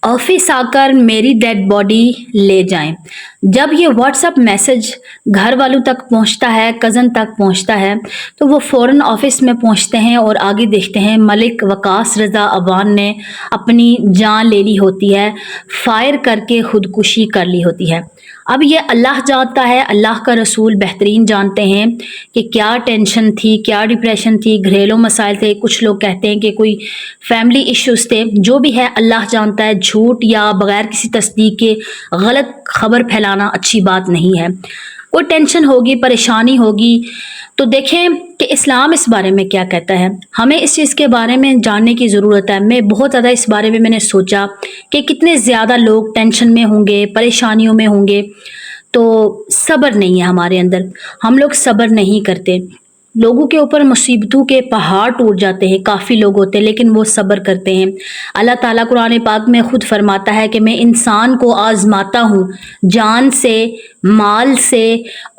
Office आकर मेरी dead body ले जाएं। जब ये व्हाट्सएप मैसेज घर वालों तक पहुंचता है, कज़न तक पहुंचता है, तो वो फ़ौरन ऑफिस में पहुंचते हैं और आगे देखते हैं मलिक वकास रज़ा अवान ने अपनी जान ले ली होती है, फायर करके खुदकुशी कर ली होती है। अब ये अल्लाह जानता है, अल्लाह का रसूल बेहतरीन जानते हैं कि क्या टेंशन थी, क्या डिप्रेशन थी, घरेलू मसाइल थे, कुछ लोग कहते हैं कि कोई फैमिली इश्यूज थे, जो भी है अल्लाह जानता है। झूठ या बगैर किसी तस्दीक के गलत खबर फैलाना अच्छी बात नहीं है। कोई टेंशन होगी, परेशानी होगी, तो देखें कि इस्लाम इस बारे में क्या कहता है। हमें इस चीज़ के बारे में जानने की ज़रूरत है। मैं बहुत ज़्यादा इस बारे में मैंने सोचा कि कितने ज़्यादा लोग टेंशन में होंगे, परेशानियों में होंगे, तो सब्र नहीं है हमारे अंदर, हम लोग सब्र नहीं करते। लोगों के ऊपर मुसीबतों के पहाड़ टूट जाते हैं, काफ़ी लोग होते हैं लेकिन वो सब्र करते हैं। अल्लाह ताला कुरान पाक में खुद फरमाता है कि मैं इंसान को आज़माता हूँ जान से, माल से,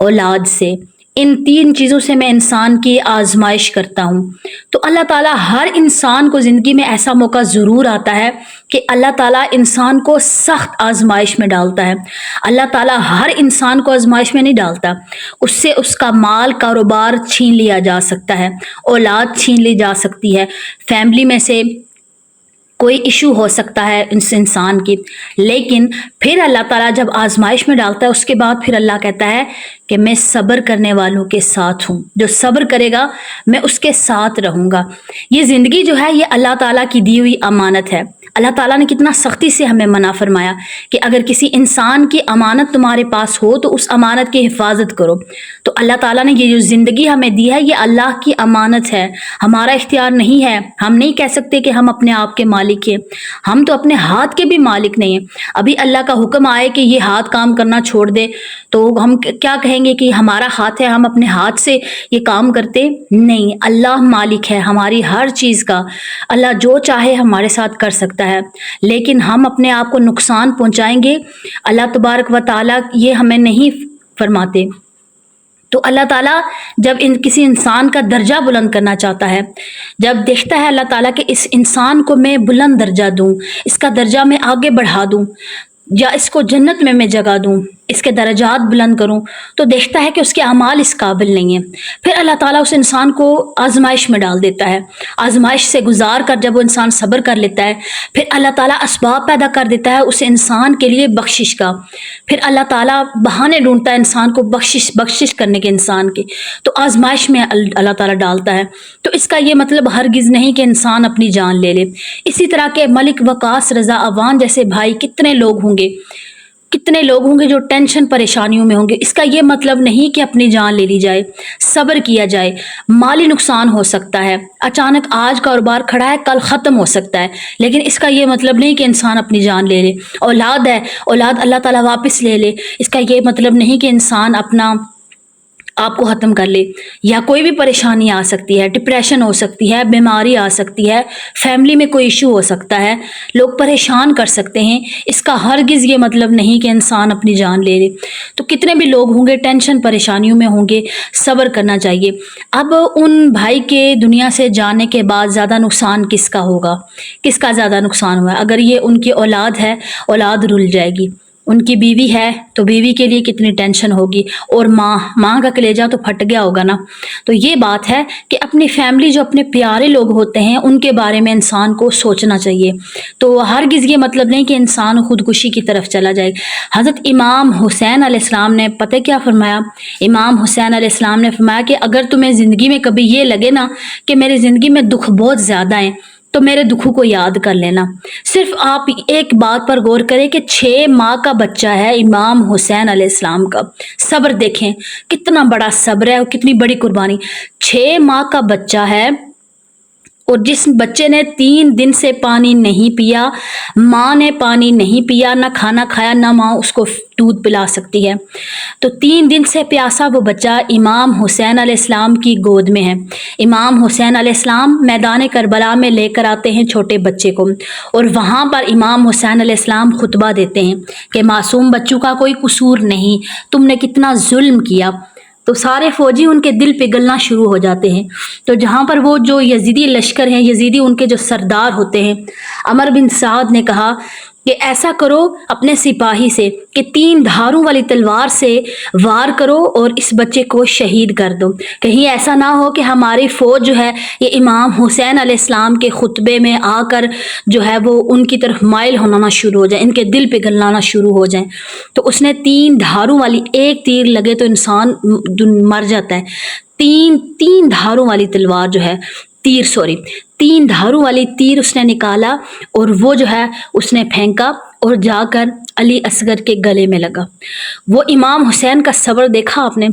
औलाद से। इन तीन चीज़ों से मैं इंसान की आजमाइश करता हूँ। तो अल्लाह ताला हर इंसान को ज़िंदगी में ऐसा मौका ज़रूर आता है कि अल्लाह ताला इंसान को सख्त आजमाइश में डालता है। अल्लाह ताला हर इंसान को आजमाइश में नहीं डालता, उससे उसका माल, कारोबार छीन लिया जा सकता है, औलाद छीन ली जा सकती है, फैमिली में से कोई इशू हो सकता है इस इंसान की। लेकिन फिर अल्लाह ताला जब आजमाइश में डालता है, उसके बाद फिर अल्लाह कहता है कि मैं सब्र करने वालों के साथ हूँ, जो सब्र करेगा मैं उसके साथ रहूँगा। ये ज़िंदगी जो है ये अल्लाह ताला की दी हुई अमानत है। अल्लाह ताला ने कितना सख्ती से हमें मना फरमाया कि अगर किसी इंसान की अमानत तुम्हारे पास हो तो उस अमानत की हिफाजत करो। तो अल्लाह ताला ने ये जो ज़िंदगी हमें दी है ये अल्लाह की अमानत है, हमारा इख्तियार नहीं है। हम नहीं कह सकते कि हम अपने आप के मालिक हैं, हम तो अपने हाथ के भी मालिक नहीं हैं। अभी अल्लाह का हुक्म आए कि ये हाथ काम करना छोड़ दे तो हम क्या कहेंगे कि हमारा हाथ है, हम अपने हाथ से ये काम करते नहीं। अल्लाह मालिक है हमारी हर चीज़ का। अल्लाह जो चाहे हमारे साथ कर सकता है, लेकिन हम अपने आप को नुकसान पहुंचाएंगे, अल्लाह तबारक व ताला ये हमें नहीं फरमाते। तो अल्लाह ताला जब किसी इंसान का दर्जा बुलंद करना चाहता है, जब देखता है अल्लाह ताला कि इस इंसान को मैं बुलंद दर्जा दूं, इसका दर्जा मैं आगे बढ़ा दूं, या इसको जन्नत में मैं जगह दूं, इसके दर्जात बुलंद करूं, तो देखता है कि उसके अमाल इस काबिल नहीं है। फिर अल्लाह ताला उस इंसान को आजमाइश में डाल देता है। आजमाइश से गुजार कर जब वो इंसान सब्र कर लेता है, फिर अल्लाह ताला असबाब पैदा कर देता है उस इंसान के लिए बख्शिश का। फिर अल्लाह ताला बहाने ढूंढता है इंसान को बख्शिश करने के, इंसान के। तो आजमाइश में अल्लाह ताला डालता है। तो इसका ये मतलब हरगिज़ नहीं कि इंसान अपनी जान ले ले। इसी तरह के मलिक वकास रज़ा अवान जैसे भाई कितने लोग होंगे, कितने लोग होंगे जो टेंशन परेशानियों में होंगे। इसका ये मतलब नहीं कि अपनी जान ले ली जाए, सब्र किया जाए। माली नुकसान हो सकता है, अचानक आज कारोबार खड़ा है कल ख़त्म हो सकता है, लेकिन इसका ये मतलब नहीं कि इंसान अपनी जान ले ले। औलाद है, औलाद अल्लाह ताला वापस ले ले, इसका ये मतलब नहीं कि इंसान अपना आपको ख़त्म कर ले। या कोई भी परेशानी आ सकती है, डिप्रेशन हो सकती है, बीमारी आ सकती है, फैमिली में कोई इशू हो सकता है, लोग परेशान कर सकते हैं। इसका हरगिज़ ये मतलब नहीं कि इंसान अपनी जान ले ले। तो कितने भी लोग होंगे टेंशन परेशानियों में होंगे, सब्र करना चाहिए। अब उन भाई के दुनिया से जाने के बाद ज़्यादा नुकसान किसका होगा, किसका ज़्यादा नुकसान हुआ? अगर ये उनकी औलाद है, औलाद रुल जाएगी। उनकी बीवी है तो बीवी के लिए कितनी टेंशन होगी, और माँ का कलेजा तो फट गया होगा ना। तो ये बात है कि अपनी फैमिली, जो अपने प्यारे लोग होते हैं, उनके बारे में इंसान को सोचना चाहिए। तो हरगिज़ ये मतलब नहीं कि इंसान खुदकुशी की तरफ चला जाए। हज़रत इमाम हुसैन अलैहिस्सलाम ने पता क्या फरमाया? इमाम हुसैन अलैहिस्सलाम ने फरमाया कि अगर तुम्हें ज़िंदगी में कभी ये लगे ना कि मेरी ज़िंदगी में दुख बहुत ज़्यादा हैं, तो मेरे दुखों को याद कर लेना। सिर्फ आप एक बात पर गौर करें कि 6 माह का बच्चा है इमाम हुसैन अलैहिस्सलाम का। सब्र देखें कितना बड़ा सब्र है और कितनी बड़ी कुर्बानी। 6 माह का बच्चा है और जिस बच्चे ने 3 दिन से पानी नहीं पिया, माँ ने पानी नहीं पिया, ना खाना खाया, ना माँ उसको दूध पिला सकती है, तो 3 दिन से प्यासा वो बच्चा इमाम हुसैन अलैहिस्सलाम की गोद में है। इमाम हुसैन अलैहिस्सलाम मैदान करबला में लेकर आते हैं छोटे बच्चे को, और वहाँ पर इमाम हुसैन अलैहिस्सलाम खुतबा देते हैं कि मासूम बच्चों का कोई कसूर नहीं, तुमने कितना जुल्म किया। तो सारे फौजी उनके दिल पिघलना शुरू हो जाते हैं। तो जहाँ पर वो जो यजीदी लश्कर हैं, यजीदी उनके जो सरदार होते हैं, अमर बिन साद ने कहा کہ ایسا کرو اپنے سپاہی سے کہ 3 دھاروں والی تلوار سے وار کرو اور اس بچے کو شہید کر دو۔ کہیں ایسا نہ ہو کہ ہماری فوج جو ہے یہ امام حسین علیہ السلام کے خطبے میں آ کر جو ہے وہ ان کی طرف مائل ہونا شروع ہو جائے، ان کے دل پگھلنا شروع ہو جائیں۔ تو اس نے 3 دھاروں والی، ایک تیر لگے تو انسان مر جاتا ہے، تین دھاروں والی تلوار جو ہے، تین دھاروں والی تیر اس نے نکالا اور وہ جو ہے اس نے پھینکا اور جا کر علی اصغر کے گلے میں لگا۔ وہ امام حسین کا صبر دیکھا آپ نے،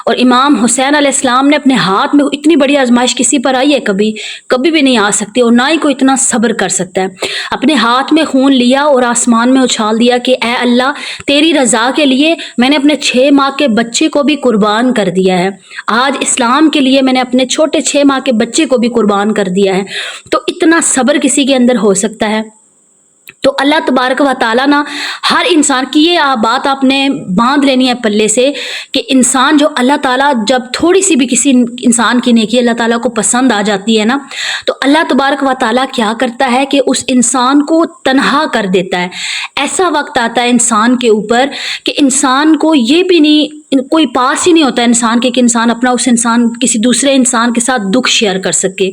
اور امام حسین علیہ السلام نے اپنے ہاتھ میں، اتنی بڑی آزمائش کسی پر آئی ہے کبھی بھی نہیں آ سکتی، اور نہ ہی کوئی اتنا صبر کر سکتا ہے۔ اپنے ہاتھ میں خون لیا اور آسمان میں اچھال دیا کہ اے اللہ، تیری رضا کے لیے میں نے اپنے 6 ماہ کے بچے کو بھی قربان کر دیا ہے، آج اسلام کے لیے میں نے اپنے چھوٹے 6 ماہ کے بچے کو بھی قربان کر دیا ہے۔ تو اتنا صبر کسی کے اندر ہو سکتا ہے؟ تو اللہ تبارک و تعالیٰ نا ہر انسان کی، یہ بات آپ نے باندھ لینی ہے پلے سے، کہ انسان جو اللہ تعالیٰ جب تھوڑی سی بھی کسی انسان کی نیکی اللہ تعالیٰ کو پسند آ جاتی ہے نا، تو اللہ تبارک و تعالیٰ کیا کرتا ہے کہ اس انسان کو تنہا کر دیتا ہے۔ ایسا وقت آتا ہے انسان کے اوپر کہ انسان کو یہ بھی نہیں، کوئی پاس ہی نہیں ہوتا انسان کے کہ اس انسان کسی دوسرے انسان کے ساتھ دکھ شیئر کر سکے۔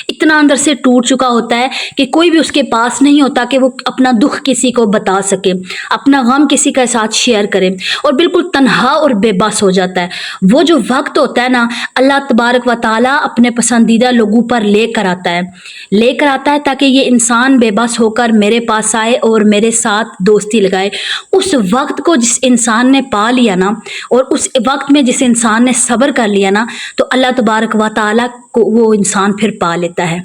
اتنا اندر سے ٹوٹ چکا ہوتا ہے کہ کوئی بھی اس کے پاس نہیں ہوتا کہ وہ اپنا دکھ کسی کو بتا سکے، اپنا غم کسی کے ساتھ شیئر کرے، اور بالکل تنہا اور بے بس ہو جاتا ہے۔ وہ جو وقت ہوتا ہے نا، اللہ تبارک و تعالیٰ اپنے پسندیدہ لوگوں پر لے کر آتا ہے تاکہ یہ انسان بے بس ہو کر میرے پاس آئے اور میرے ساتھ دوستی لگائے۔ اس وقت کو جس انسان نے پا لیا نا، اور اس وقت میں جس انسان نے صبر کر لیا نا، تو اللہ تبارک و تعالیٰ کو وہ انسان پھر پا لیتا ہے۔